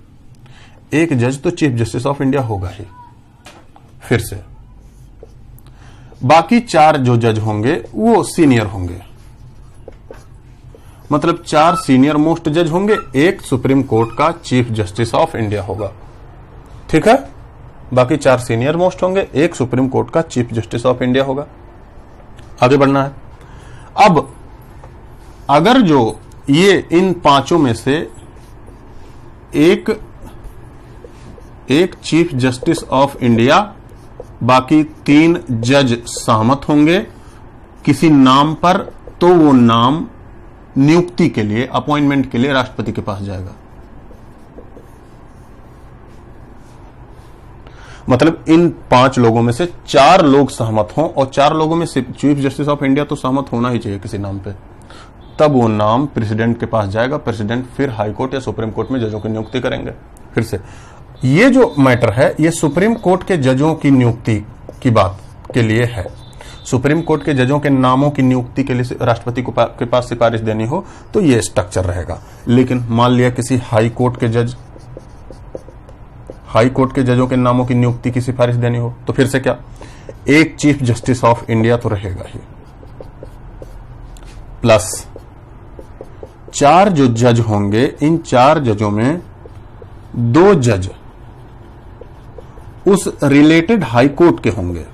एक जज तो चीफ जस्टिस ऑफ इंडिया होगा ही। फिर से बाकी 4 जो जज होंगे वो सीनियर होंगे, मतलब 4 सीनियर मोस्ट जज होंगे, एक सुप्रीम कोर्ट का चीफ जस्टिस ऑफ इंडिया होगा। ठीक है, बाकी 4 सीनियर मोस्ट होंगे, एक सुप्रीम कोर्ट का चीफ जस्टिस ऑफ इंडिया होगा। आगे बढ़ना है। अब अगर जो ये इन पांचों में से एक चीफ जस्टिस ऑफ इंडिया, बाकी 3 जज सहमत होंगे किसी नाम पर, तो वो नाम नियुक्ति के लिए, अपॉइंटमेंट के लिए राष्ट्रपति के पास जाएगा। मतलब इन 5 लोगों में से 4 लोग सहमत हों, और 4 लोगों में चीफ जस्टिस ऑफ इंडिया तो सहमत होना ही चाहिए किसी नाम पे, तब वो नाम प्रेसिडेंट के पास जाएगा। प्रेसिडेंट फिर हाई कोर्ट या सुप्रीम कोर्ट में जजों की नियुक्ति करेंगे। फिर से ये जो मैटर है ये सुप्रीम कोर्ट के जजों की नियुक्ति की बात के लिए है। सुप्रीम कोर्ट के जजों के नामों की नियुक्ति के लिए राष्ट्रपति के पास सिफारिश देनी हो तो ये स्ट्रक्चर रहेगा। लेकिन मान लिया किसी हाई कोर्ट के जजों के नामों की नियुक्ति की सिफारिश देनी हो तो फिर से क्या, एक चीफ जस्टिस ऑफ इंडिया तो रहेगा ही, प्लस 4 जो जज होंगे, इन 4 जजों में 2 जज उस रिलेटेड हाई कोर्ट के होंगे।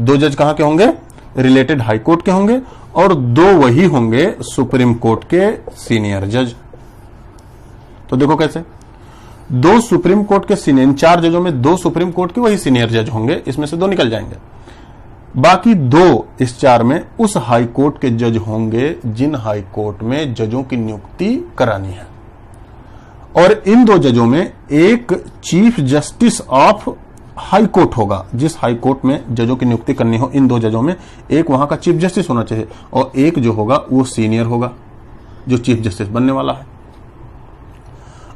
2 जज कहां के होंगे? रिलेटेड हाई कोर्ट के होंगे, और 2 वही होंगे सुप्रीम कोर्ट के सीनियर जज। तो देखो कैसे, 2 सुप्रीम कोर्ट के सीनियर, इन 4 जजों में 2 सुप्रीम कोर्ट के वही सीनियर जज होंगे, इसमें से 2 निकल जाएंगे। बाकी 2 इस 4 में उस हाई कोर्ट के जज होंगे जिन हाई कोर्ट में जजों की नियुक्ति करानी है, और इन 2 जजों में एक chief justice of high court होगा। जिस हाई कोर्ट में जजों की नियुक्ति करनी हो, इन 2 जजों में एक वहां का चीफ जस्टिस होना चाहिए, और एक जो होगा वो सीनियर होगा जो चीफ जस्टिस बनने वाला है।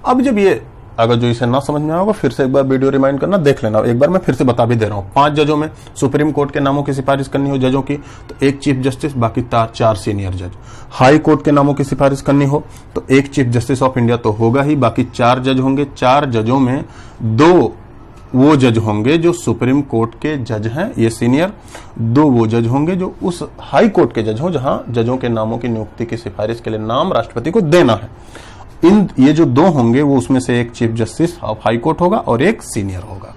अब जब ये, अगर जो इसे ना समझ में आओगे फिर से एक बार वीडियो रिमाइंड करना, देख लेना। एक बार मैं फिर से बता भी दे रहा हूं। 5 जजों में सुप्रीम कोर्ट के नामों की सिफारिश करनी हो जजों की तो एक चीफ जस्टिस, बाकी 4 सीनियर जज। हाई कोर्ट के नामों की सिफारिश करनी हो तो एक चीफ जस्टिस ऑफ इंडिया तो होगा ही, बाकी 4 जज होंगे। 4 जजों में 2 वो जज होंगे जो सुप्रीम कोर्ट के जज हैं, ये सीनियर। 2 वो जज होंगे जो उस हाई कोर्ट के जज हों जहां जजों के नामों की नियुक्ति की सिफारिश के लिए नाम राष्ट्रपति को देना है। ये जो 2 होंगे वो उसमें से एक chief justice of high court होगा और एक सीनियर होगा।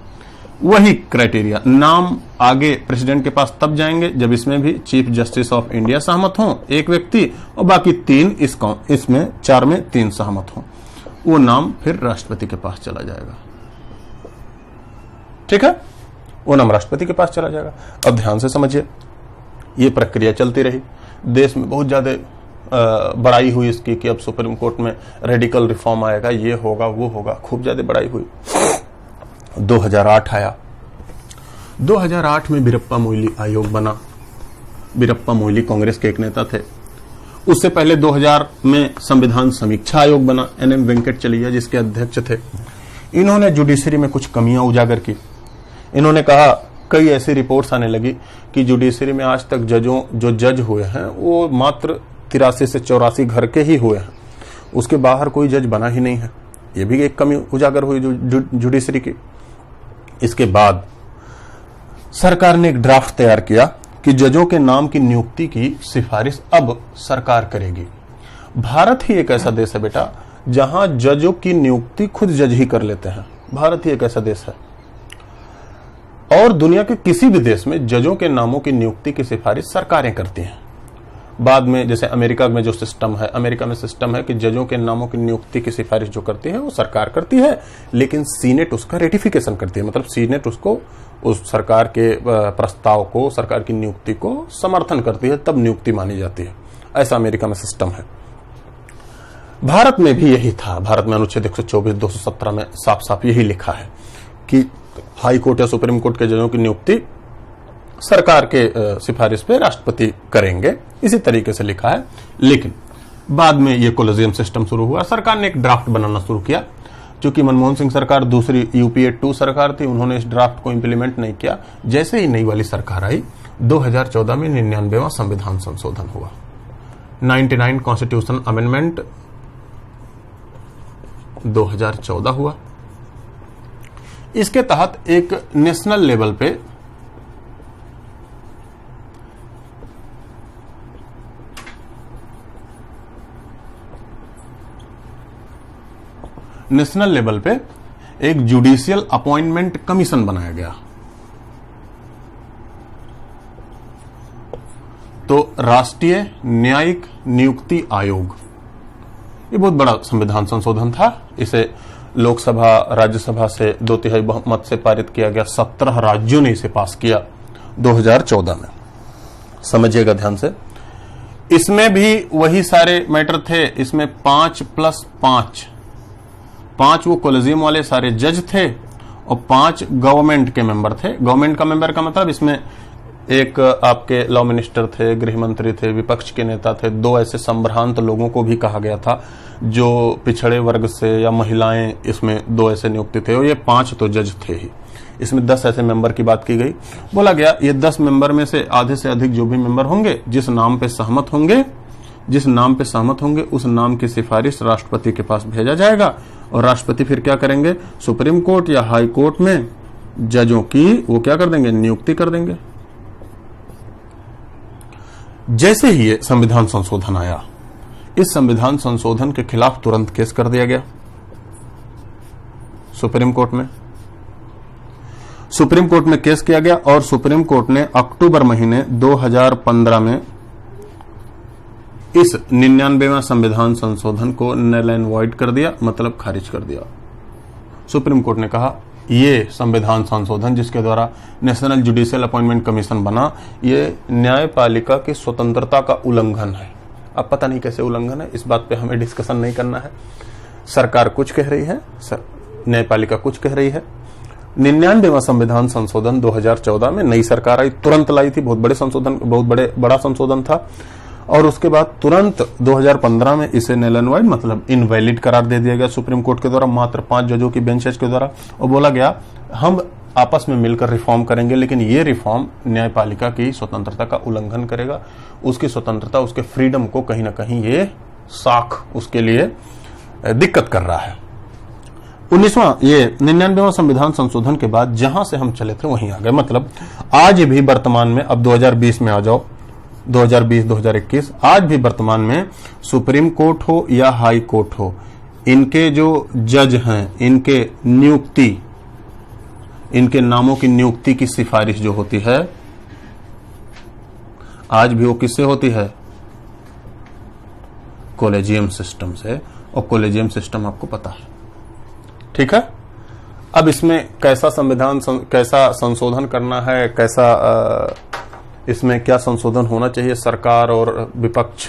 वही क्राइटेरिया, नाम आगे प्रेसिडेंट के पास तब जाएंगे जब इसमें भी चीफ जस्टिस ऑफ इंडिया सहमत हों, एक व्यक्ति, और बाकी 3 इसमें 4 में 3 सहमत हों, वो नाम फिर राष्ट्रपति के पास चला जाएगा। ठीक है, वो नाम राष्ट्रपति के पास चला जाएगा। अब ध्यान से समझिए, ये प्रक्रिया चलती रही। देश में बहुत ज्यादा बड़ाई हुई इसकी कि अब सुप्रीम कोर्ट में रेडिकल रिफॉर्म आएगा, ये होगा वो होगा, खूब ज्यादा बड़ाई हुई। 2008 आया। 2008 में वीरप्पा मोइली आयोग बना। वीरप्पा मोइली कांग्रेस के एक नेता थे। उससे पहले 2000 में संविधान समीक्षा आयोग बना, NM वेंकटचलैया जिसके अध्यक्ष थे। इन्होंने जुडिशरी में कुछ कमियां उजागर की। इन्होंने कहा, कई ऐसी रिपोर्ट्स आने लगी कि जुडिशरी में आज तक जो जज हुए हैं वो मात्र 83 से 84 घर के ही हुए हैं, उसके बाहर कोई जज बना ही नहीं है। ये भी एक कमी उजागर हुई जुडिशरी की। इसके बाद सरकार ने एक ड्राफ्ट तैयार किया कि जजों के नाम की नियुक्ति की सिफारिश अब सरकार करेगी। भारत ही एक ऐसा देश है बेटा जहां जजों की नियुक्ति खुद जज ही कर लेते हैं। भारत ही एक ऐसा देश है, और दुनिया के किसी भी देश में जजों के नामों की नियुक्ति की सिफारिश सरकारें करती हैं। बाद में जैसे अमेरिका में जो सिस्टम है, अमेरिका में सिस्टम है कि जजों के नामों की नियुक्ति की सिफारिश जो करती है वो सरकार करती है, लेकिन सीनेट उसका रेटिफिकेशन करती है। मतलब सीनेट उसको, उस सरकार के प्रस्ताव को, सरकार की नियुक्ति को समर्थन करती है, तब नियुक्ति मानी जाती है। ऐसा अमेरिका में सिस्टम है। भारत में भी यही था। भारत में अनुच्छेद 124, 217 में साफ साफ यही लिखा है कि हाई कोर्ट या सुप्रीम कोर्ट के जजों की नियुक्ति सरकार के सिफारिश पे राष्ट्रपति करेंगे, इसी तरीके से लिखा है। लेकिन बाद में ये कोलेजियम सिस्टम शुरू हुआ। सरकार ने एक ड्राफ्ट बनाना शुरू किया। चूंकि मनमोहन सिंह सरकार दूसरी UPA 2 सरकार थी, उन्होंने इस ड्राफ्ट को इंप्लीमेंट नहीं किया। जैसे ही नई वाली सरकार आई, 2014 में 99वां संविधान संशोधन हुआ, 99 कॉन्स्टिट्यूशन अमेंडमेंट 2014 हुआ। इसके तहत एक नेशनल लेवल पे एक जुडिशियल अपॉइंटमेंट कमीशन बनाया गया। तो राष्ट्रीय न्यायिक नियुक्ति आयोग, ये बहुत बड़ा संविधान संशोधन था। इसे लोकसभा राज्यसभा से 2/3 बहुमत से पारित किया गया। 17 राज्यों ने इसे पास किया 2014 में। समझिएगा ध्यान से, इसमें भी वही सारे मैटर थे। इसमें 5+5 वो कॉलेजियम वाले सारे जज थे और 5 गवर्नमेंट के मेंबर थे। गवर्नमेंट का मेंबर का मतलब इसमें एक आपके लॉ मिनिस्टर थे, गृह मंत्री थे, विपक्ष के नेता थे, 2 ऐसे संभ्रांत लोगों को भी कहा गया था जो पिछड़े वर्ग से या महिलाएं, इसमें 2 ऐसे नियुक्ति थे और ये 5 तो जज थे ही। इसमें 10 ऐसे मेंबर की बात की गई। बोला गया ये 10 मेंबर में से आधे से अधिक जो भी मेंबर होंगे, जिस नाम पे सहमत होंगे उस नाम की सिफारिश राष्ट्रपति के पास भेजा जाएगा और राष्ट्रपति फिर क्या करेंगे, सुप्रीम कोर्ट या हाई कोर्ट में जजों की वो क्या कर देंगे, नियुक्ति कर देंगे। जैसे ही ये संविधान संशोधन आया, इस संविधान संशोधन के खिलाफ तुरंत केस कर दिया गया सुप्रीम कोर्ट में। सुप्रीम कोर्ट में केस किया गया और सुप्रीम कोर्ट ने अक्टूबर महीने 2015 में इस 99वां संविधान संशोधन को नल एंड वॉइड कर दिया, मतलब खारिज कर दिया। सुप्रीम कोर्ट ने कहा ये संविधान संशोधन जिसके द्वारा नेशनल जुडिशियल अपॉइंटमेंट कमीशन बना, ये न्यायपालिका की स्वतंत्रता का उल्लंघन है। अब पता नहीं कैसे उल्लंघन है, इस बात पे हमें डिस्कशन नहीं करना है। सरकार कुछ कह रही है, न्यायपालिका कुछ कह रही है। 99वां संविधान संशोधन 2014 में नई सरकार आई, तुरंत लाई थी। बहुत बड़ा संशोधन था और उसके बाद तुरंत 2015 में इसे नल एंड वॉइड मतलब इनवैलिड करार दे दिया गया सुप्रीम कोर्ट के द्वारा, मात्र 5 जजों की बेंचेस के द्वारा। और बोला गया हम आपस में मिलकर रिफॉर्म करेंगे, लेकिन ये रिफॉर्म न्यायपालिका की स्वतंत्रता का उल्लंघन करेगा। उसकी स्वतंत्रता, उसके फ्रीडम को कहीं ना कहीं ये साख उसके लिए दिक्कत कर रहा है। 99वां संविधान संशोधन के बाद जहां से हम चले थे वहीं आ गए। मतलब आज भी वर्तमान में, अब 2020 में आ जाओ, 2020-2021, आज भी वर्तमान में सुप्रीम कोर्ट हो या हाई कोर्ट हो, इनके जो जज हैं, इनके नामों की नियुक्ति की सिफारिश जो होती है, आज भी वो किससे होती है, कॉलेजियम सिस्टम से। और कॉलेजियम सिस्टम आपको पता है, ठीक है। अब इसमें कैसा संशोधन करना है, इसमें क्या संशोधन होना चाहिए, सरकार और विपक्ष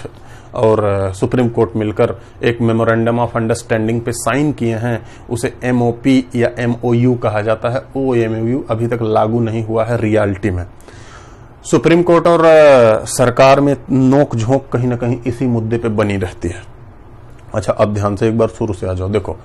और सुप्रीम कोर्ट मिलकर एक मेमोरेंडम ऑफ अंडरस्टैंडिंग पे साइन किए हैं। उसे MOP या MOU कहा जाता है। MOU अभी तक लागू नहीं हुआ है रियलिटी में। सुप्रीम कोर्ट और सरकार में नोक झोंक कहीं ना कहीं इसी मुद्दे पे बनी रहती है। अच्छा, अब ध्यान से एक बार शुरू से आ जाओ। देखो,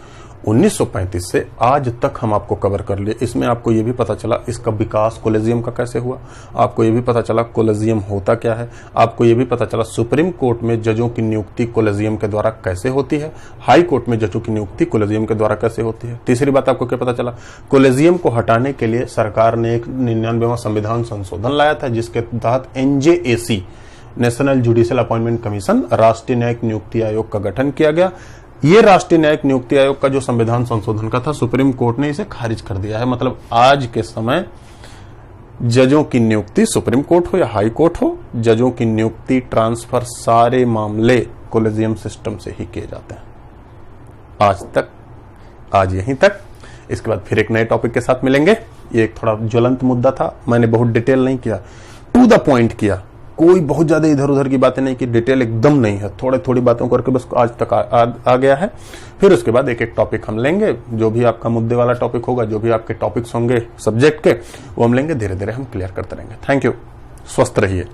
1935 से आज तक हम आपको कवर कर लिए। इसमें आपको ये भी पता चला इसका विकास कॉलेजियम का कैसे हुआ, आपको ये भी पता चला कॉलेजियम होता क्या है, आपको ये भी पता चला सुप्रीम कोर्ट में जजों की नियुक्ति कॉलेजियम के द्वारा कैसे होती है, हाई कोर्ट में जजों की नियुक्ति कॉलेजियम के द्वारा कैसे होती है। तीसरी बात आपको क्या पता चला, कॉलेजियम को हटाने के लिए सरकार ने एक 99वां संविधान संशोधन लाया था, जिसके तहत NJAC national judicial appointment commission, राष्ट्रीय न्यायिक नियुक्ति आयोग का गठन किया गया। ये राष्ट्रीय न्यायिक नियुक्ति आयोग का जो संविधान संशोधन का था, सुप्रीम कोर्ट ने इसे खारिज कर दिया है। मतलब आज के समय जजों की नियुक्ति, सुप्रीम कोर्ट हो या हाई कोर्ट हो, जजों की नियुक्ति, ट्रांसफर, सारे मामले कॉलेजियम सिस्टम से ही किए जाते हैं। आज यहीं तक। इसके बाद फिर एक नए टॉपिक के साथ मिलेंगे। ये एक थोड़ा ज्वलंत मुद्दा था, मैंने बहुत डिटेल नहीं किया, टू द पॉइंट किया, कोई बहुत ज्यादा इधर उधर की बातें नहीं की, डिटेल एकदम नहीं है, थोड़ी बातों करके बस आज तक आ गया है। फिर उसके बाद एक टॉपिक हम लेंगे, जो भी आपका मुद्दे वाला टॉपिक होगा, जो भी आपके टॉपिक्स होंगे सब्जेक्ट के, वो हम लेंगे, धीरे धीरे हम क्लियर करते रहेंगे। थैंक यू, स्वस्थ रहिए।